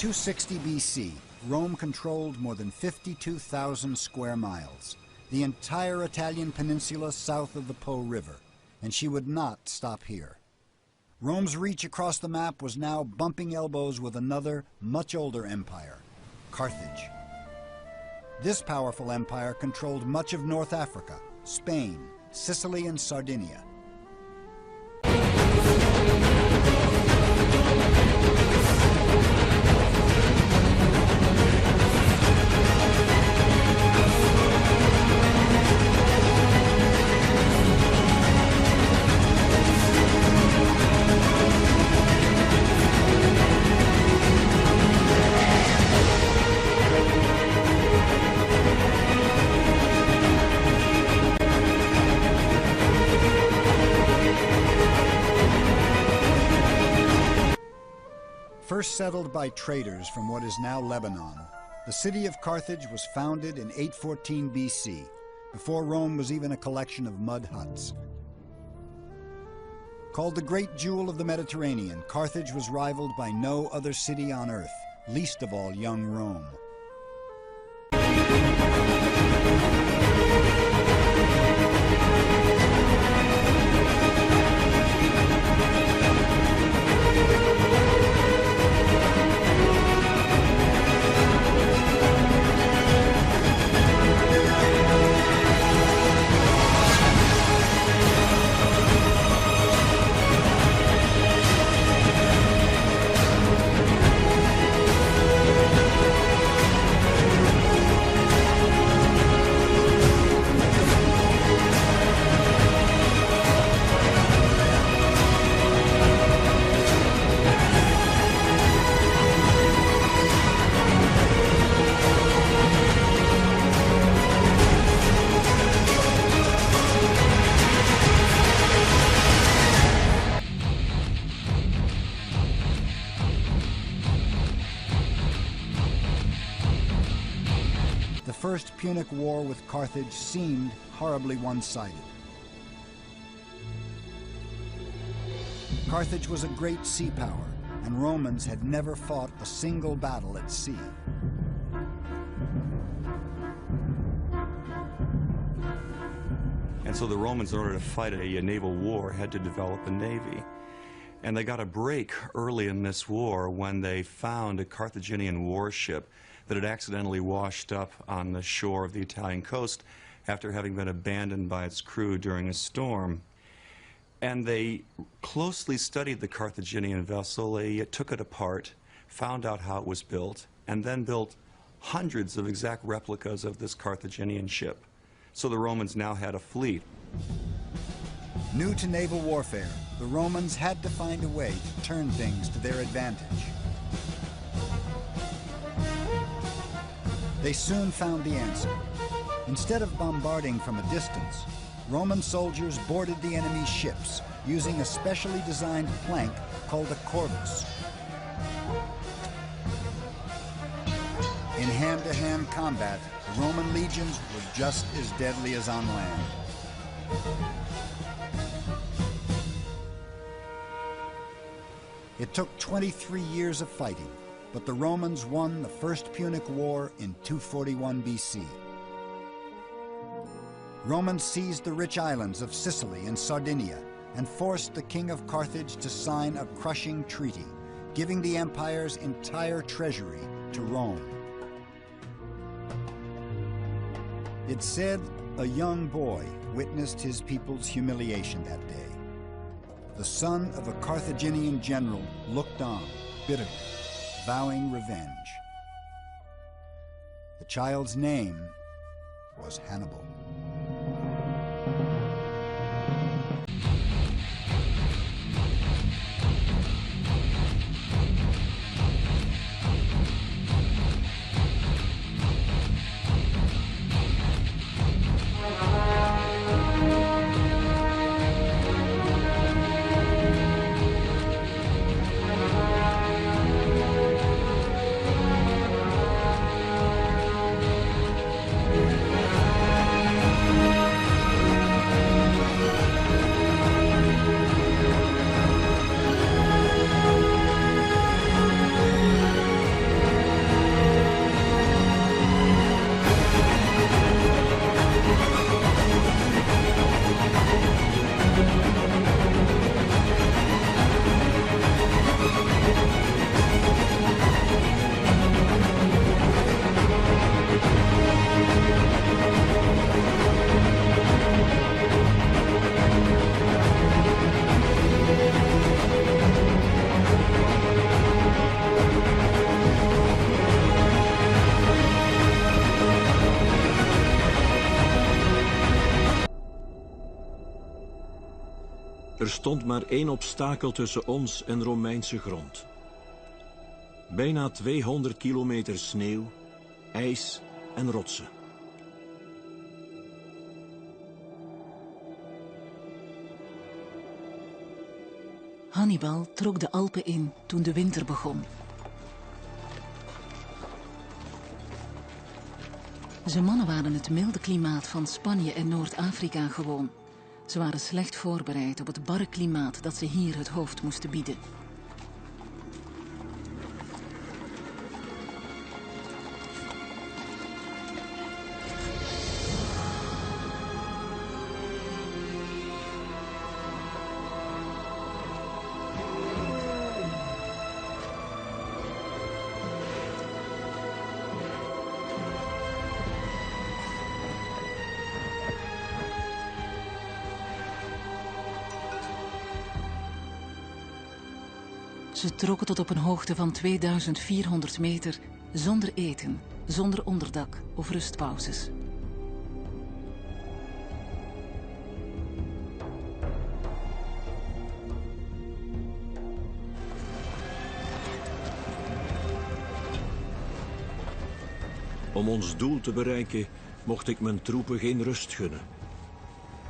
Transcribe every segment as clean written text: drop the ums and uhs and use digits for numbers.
260 BC, Rome controlled more than 52,000 square miles, the entire Italian peninsula south of the Po River, and she would not stop here. Rome's reach across the map was now bumping elbows with another, much older empire, Carthage. This powerful empire controlled much of North Africa, Spain, Sicily, and Sardinia. First settled by traders from what is now Lebanon, the city of Carthage was founded in 814 BC, before Rome was even a collection of mud huts. Called the Great Jewel of the Mediterranean, Carthage was rivaled by no other city on earth, least of all young Rome. The First Punic War with Carthage seemed horribly one-sided. Carthage was a great sea power, and Romans had never fought a single battle at sea. And so the Romans, in order to fight a naval war, had to develop a navy. And they got a break early in this war when they found a Carthaginian warship that had accidentally washed up on the shore of the Italian coast after having been abandoned by its crew during a storm. And they closely studied the Carthaginian vessel. They took it apart, found out how it was built, and then built hundreds of exact replicas of this Carthaginian ship. So the Romans now had a fleet. New to naval warfare, the Romans had to find a way to turn things to their advantage. They soon found the answer. Instead of bombarding from a distance, Roman soldiers boarded the enemy's ships using a specially designed plank called a corvus. In hand-to-hand combat, the Roman legions were just as deadly as on land. It took 23 years of fighting, but the Romans won the First Punic War in 241 BC. Romans seized the rich islands of Sicily and Sardinia and forced the king of Carthage to sign a crushing treaty, giving the empire's entire treasury to Rome. It's said a young boy witnessed his people's humiliation that day. The son of a Carthaginian general looked on, bitterly, vowing revenge. The child's name was Hannibal. Er stond maar één obstakel tussen ons en Romeinse grond. Bijna 200 kilometer sneeuw, ijs en rotsen. Hannibal trok de Alpen in toen de winter begon. Zijn mannen waren het milde klimaat van Spanje en Noord-Afrika gewoon. Ze waren slecht voorbereid op het barre klimaat dat ze hier het hoofd moesten bieden. Ze trokken tot op een hoogte van 2400 meter, zonder eten, zonder onderdak of rustpauzes. Om ons doel te bereiken, mocht ik mijn troepen geen rust gunnen.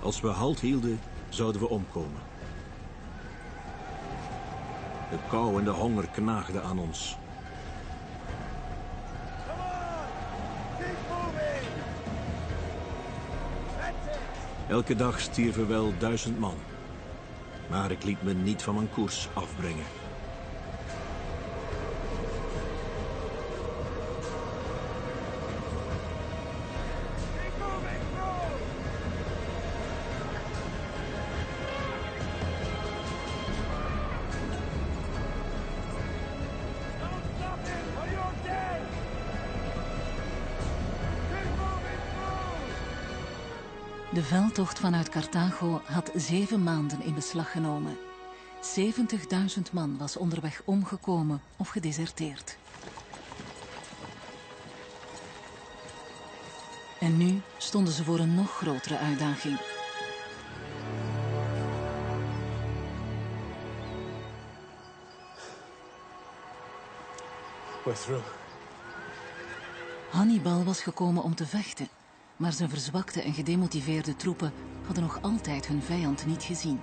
Als we halt hielden, zouden we omkomen. De kou en de honger knaagden aan ons. Elke dag stierven wel 1000 man. Maar ik liet me niet van mijn koers afbrengen. De veldtocht vanuit Carthago had 7 maanden in beslag genomen. 70.000 man was onderweg omgekomen of gedeserteerd. En nu stonden ze voor een nog grotere uitdaging. We're through. Hannibal was gekomen om te vechten, maar zijn verzwakte en gedemotiveerde troepen hadden nog altijd hun vijand niet gezien.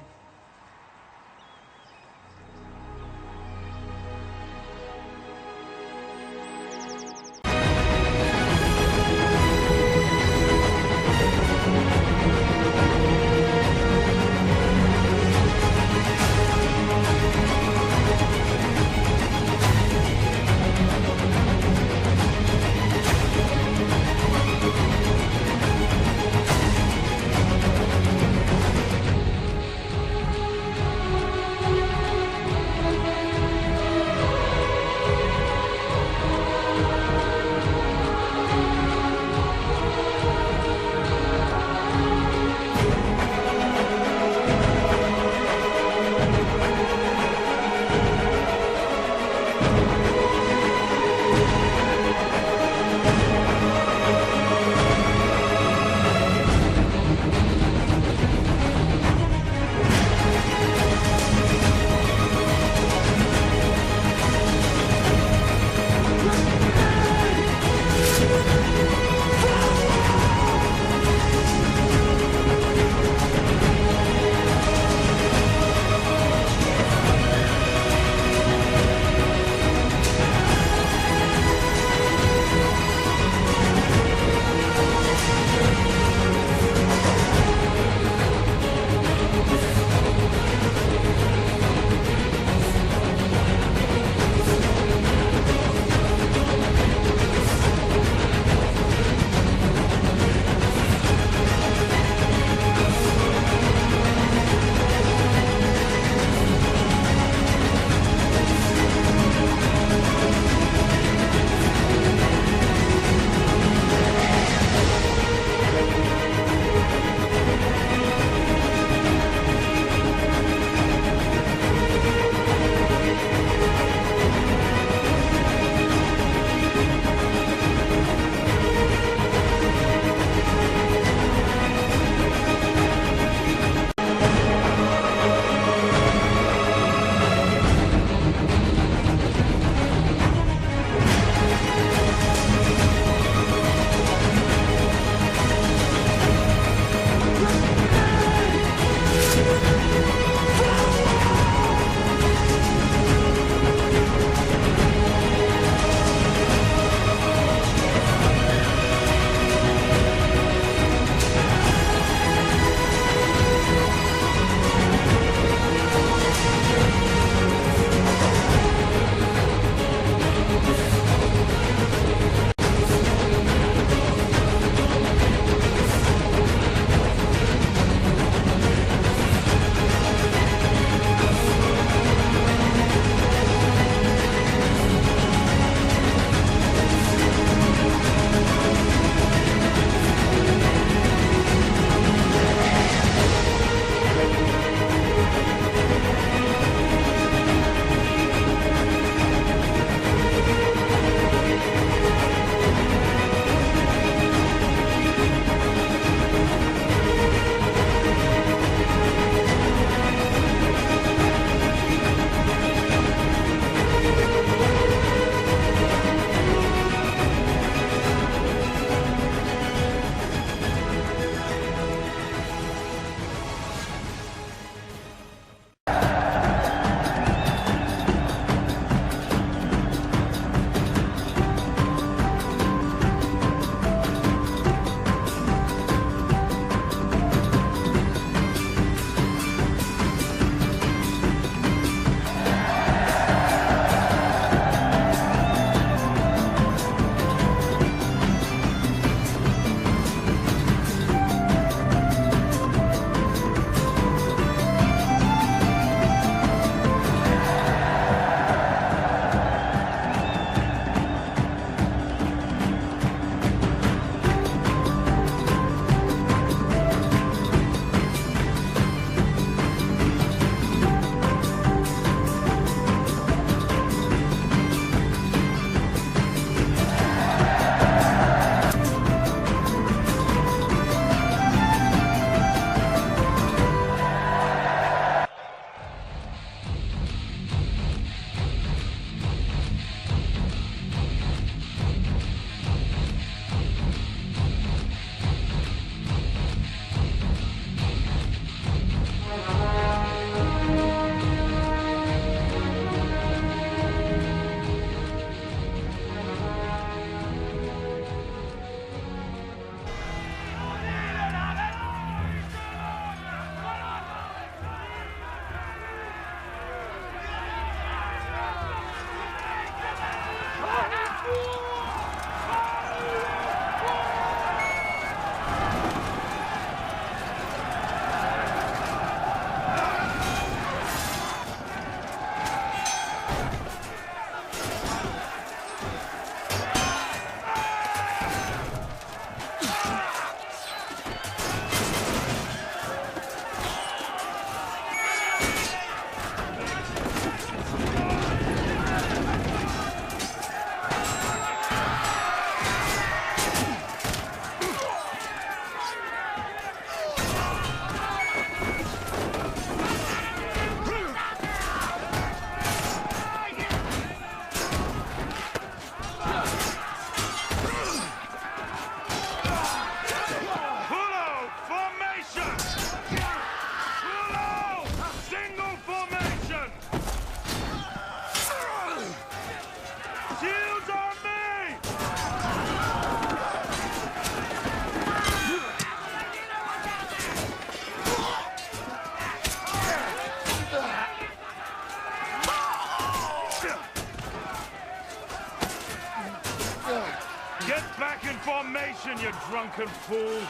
Get back in formation, you drunken fool!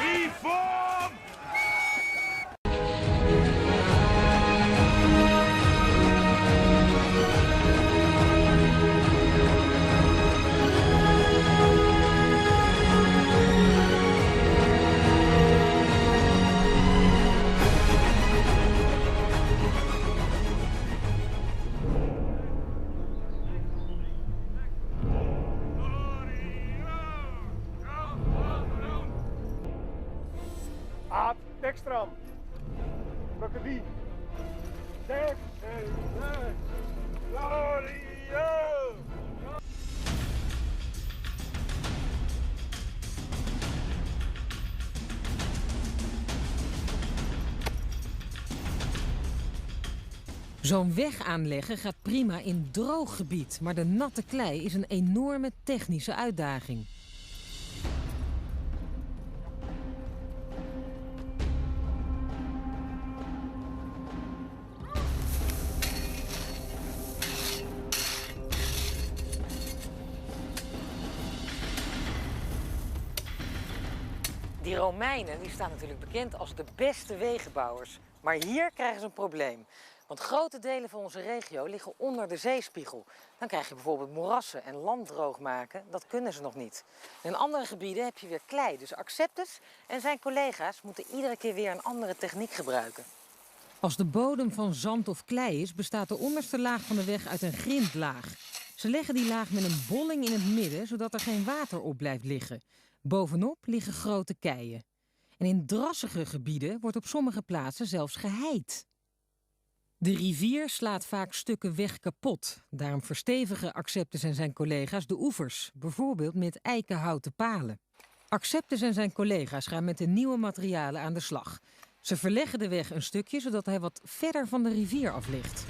Reform! Ab, dextram. Rocketie. Dek, Glorio! Zo'n weg aanleggen gaat prima in droog gebied, maar de natte klei is een enorme technische uitdaging. Die Romeinen die staan natuurlijk bekend als de beste wegenbouwers. Maar hier krijgen ze een probleem. Want grote delen van onze regio liggen onder de zeespiegel. Dan krijg je bijvoorbeeld moerassen en land droog maken. Dat kunnen ze nog niet. In andere gebieden heb je weer klei. Dus Acceptus en zijn collega's moeten iedere keer weer een andere techniek gebruiken. Als de bodem van zand of klei is, bestaat de onderste laag van de weg uit een grindlaag. Ze leggen die laag met een bolling in het midden, zodat er geen water op blijft liggen. Bovenop liggen grote keien. En in drassige gebieden wordt op sommige plaatsen zelfs geheid. De rivier slaat vaak stukken weg kapot. Daarom verstevigen Acceptus en zijn collega's de oevers, bijvoorbeeld met eikenhouten palen. Acceptus en zijn collega's gaan met de nieuwe materialen aan de slag. Ze verleggen de weg een stukje, zodat hij wat verder van de rivier af ligt.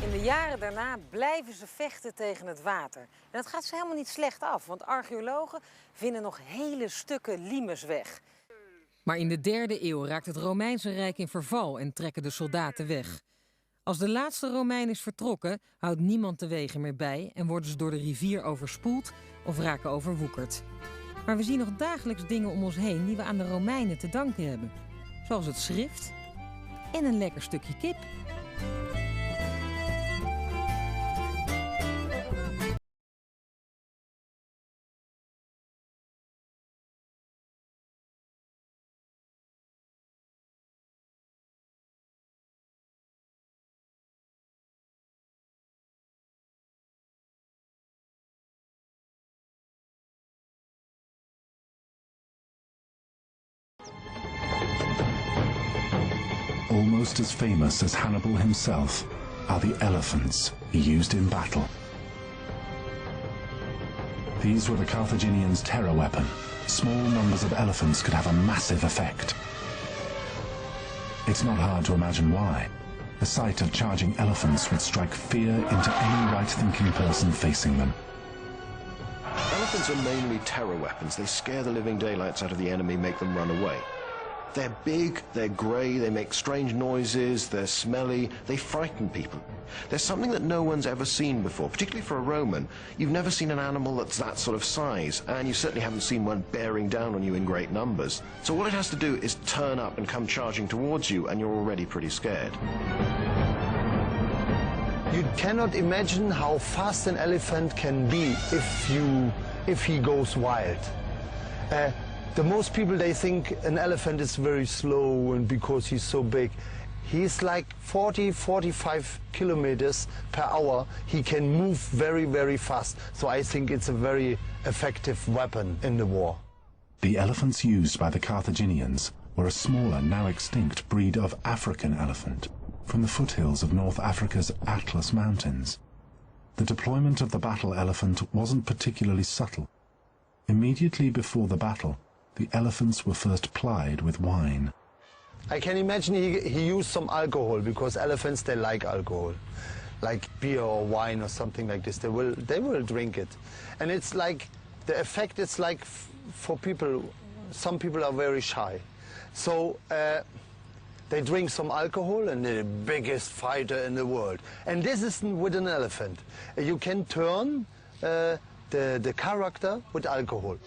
In de jaren daarna blijven ze vechten tegen het water. En dat gaat ze helemaal niet slecht af, want archeologen vinden nog hele stukken limes weg. Maar in de 3e eeuw raakt het Romeinse Rijk in verval en trekken de soldaten weg. Als de laatste Romein is vertrokken, houdt niemand de wegen meer bij en worden ze door de rivier overspoeld of raken overwoekerd. Maar we zien nog dagelijks dingen om ons heen die we aan de Romeinen te danken hebben. Zoals het schrift en een lekker stukje kip. Almost as famous as Hannibal himself are the elephants he used in battle. These were the Carthaginians' terror weapon. Small numbers of elephants could have a massive effect. It's not hard to imagine why. The sight of charging elephants would strike fear into any right-thinking person facing them. Elephants are mainly terror weapons. They scare the living daylights out of the enemy, make them run away. They're big, they're grey, they make strange noises, they're smelly, they frighten people. There's something that no one's ever seen before, particularly for a Roman. You've never seen an animal that's that sort of size, and you certainly haven't seen one bearing down on you in great numbers. So all it has to do is turn up and come charging towards you, and you're already pretty scared. You cannot imagine how fast an elephant can be if he goes wild. The most people, they think an elephant is very slow and because he's so big. He's like 40, 45 kilometers per hour. He can move very, very fast. So I think it's a very effective weapon in the war. The elephants used by the Carthaginians were a smaller, now extinct breed of African elephant from the foothills of North Africa's Atlas Mountains. The deployment of the battle elephant wasn't particularly subtle. Immediately before the battle, the elephants were first plied with wine. I can imagine he used some alcohol because elephants, they like alcohol, like beer or wine or something like this. They will drink it, and it's like the effect is like for people some people are very shy. So they drink some alcohol and they're the biggest fighter in the world. And this isn't with an elephant. You can turn the character with alcohol.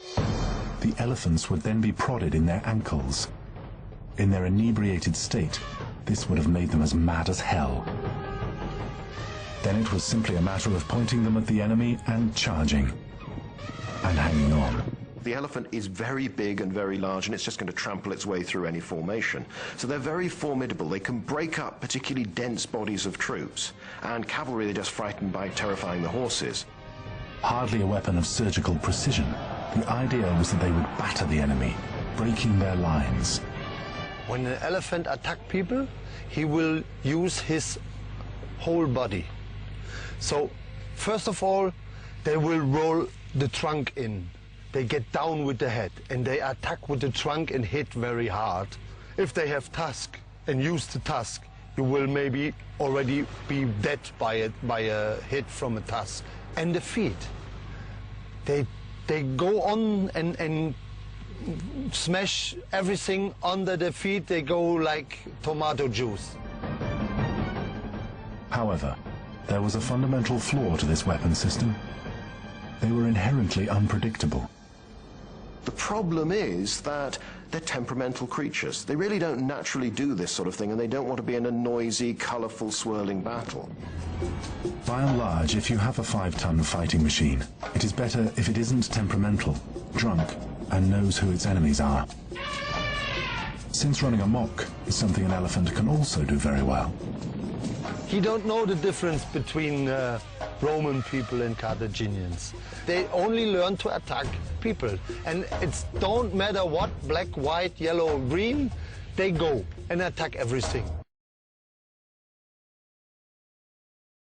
The elephants would then be prodded in their ankles. In their inebriated state, this would have made them as mad as hell. Then it was simply a matter of pointing them at the enemy and charging. And hanging on. The elephant is very big and very large, and it's just going to trample its way through any formation. So they're very formidable. They can break up particularly dense bodies of troops. And cavalry, they're just frightened by terrifying the horses. Hardly a weapon of surgical precision, the idea was that they would batter the enemy, breaking their lines. When an elephant attacks people, he will use his whole body. So, first of all, they will roll the trunk in. They get down with the head, and they attack with the trunk and hit very hard. If they have tusk and use the tusk, you will maybe already be dead by a hit from a tusk. And the feet, they go on and smash everything under the feet. They go like tomato juice. However, there was a fundamental flaw to this weapon system. They were inherently unpredictable. The problem is that they're temperamental creatures. They really don't naturally do this sort of thing, and they don't want to be in a noisy, colourful, swirling battle. By and large, if you have a 5-ton fighting machine, it is better if it isn't temperamental, drunk, and knows who its enemies are. Since running amok is something an elephant can also do very well. He don't know the difference between Roman people and Carthaginians. They only learn to attack people. And it don't matter what, black, white, yellow, green, they go and attack everything.